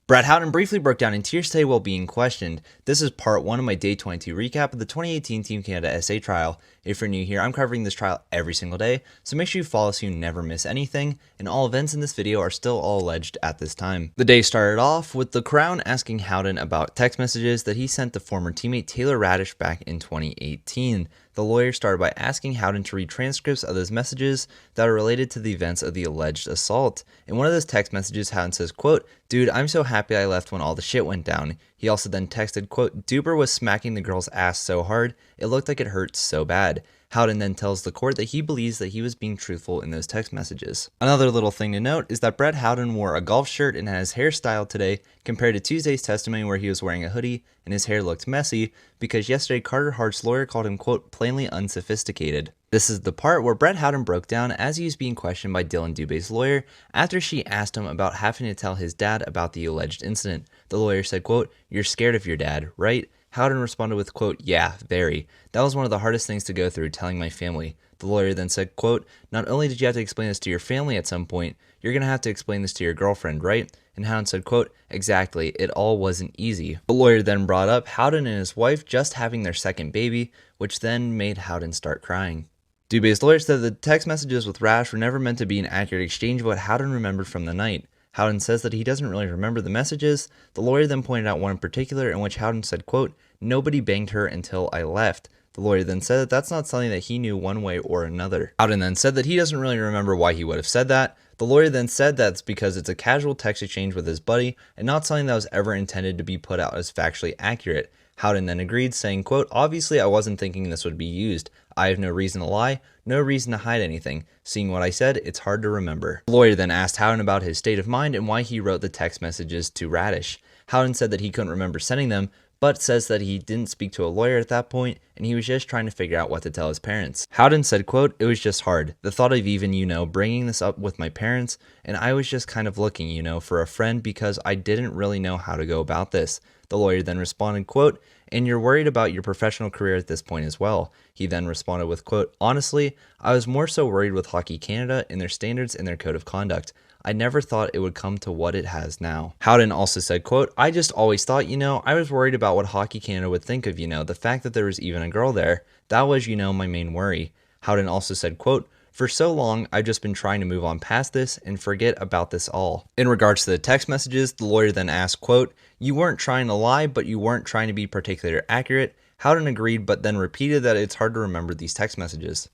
Brett Howden briefly broke down in tears today while being questioned. This is part 1 of my day 22 recap of the 2018 Team Canada essay trial. If you're new here, I'm covering this trial every single day, so make sure you follow so you never miss anything, and all events in this video are still all alleged at this time. The day started off with the Crown asking Howden about text messages that he sent to former teammate Taylor Radish back in 2018. The lawyer started by asking Howden to read transcripts of those messages that are related to the events of the alleged assault. In one of those text messages, Howden says, quote, "Dude, I'm so happy I left when all the shit went down." He also then texted, quote, "Duber was smacking the girl's ass so hard, it looked like it hurt so bad." Howden then tells the court that he believes that he was being truthful in those text messages. Another little thing to note is that Brett Howden wore a golf shirt and had his hair styled today compared to Tuesday's testimony where he was wearing a hoodie and his hair looked messy because yesterday Carter Hart's lawyer called him, quote, "plainly unsophisticated." This is the part where Brett Howden broke down as he was being questioned by Dylan Dubé's lawyer after she asked him about having to tell his dad about the alleged incident. The lawyer said, quote, "You're scared of your dad, right?" Howden responded with, quote, "Yeah, very. That was one of the hardest things to go through, telling my family." The lawyer then said, quote, "Not only did you have to explain this to your family at some point, you're going to have to explain this to your girlfriend, right?" And Howden said, quote, "Exactly. It all wasn't easy." The lawyer then brought up Howden and his wife just having their second baby, which then made Howden start crying. Dubé's lawyer said the text messages with Rash were never meant to be an accurate exchange of what Howden remembered from the night. Howden says that he doesn't really remember the messages. The lawyer then pointed out one in particular in which Howden said, quote, "Nobody banged her until I left." The lawyer then said that that's not something that he knew one way or another. Howden then said that he doesn't really remember why he would have said that. The lawyer then said that's because it's a casual text exchange with his buddy and not something that was ever intended to be put out as factually accurate. Howden then agreed, saying, quote, "Obviously I wasn't thinking this would be used. I have no reason to lie, no reason to hide anything. Seeing what I said, it's hard to remember." The lawyer then asked Howden about his state of mind and why he wrote the text messages to Radish. Howden said that he couldn't remember sending them, but says that he didn't speak to a lawyer at that point and he was just trying to figure out what to tell his parents. Howden said, quote, "It was just hard. The thought of even, bringing this up with my parents, and I was just kind of looking, for a friend because I didn't really know how to go about this." The lawyer then responded, quote, "And you're worried about your professional career at this point as well." He then responded with, quote, "Honestly, I was more so worried with Hockey Canada and their standards and their code of conduct. I never thought it would come to what it has now." Howden also said, quote, "I just always thought, I was worried about what Hockey Canada would think of, the fact that there was even a girl there. That was, my main worry." Howden also said, quote, "For so long, I've just been trying to move on past this and forget about this all." In regards to the text messages, the lawyer then asked, quote, "You weren't trying to lie, but you weren't trying to be particularly accurate." Howden agreed, but then repeated that it's hard to remember these text messages.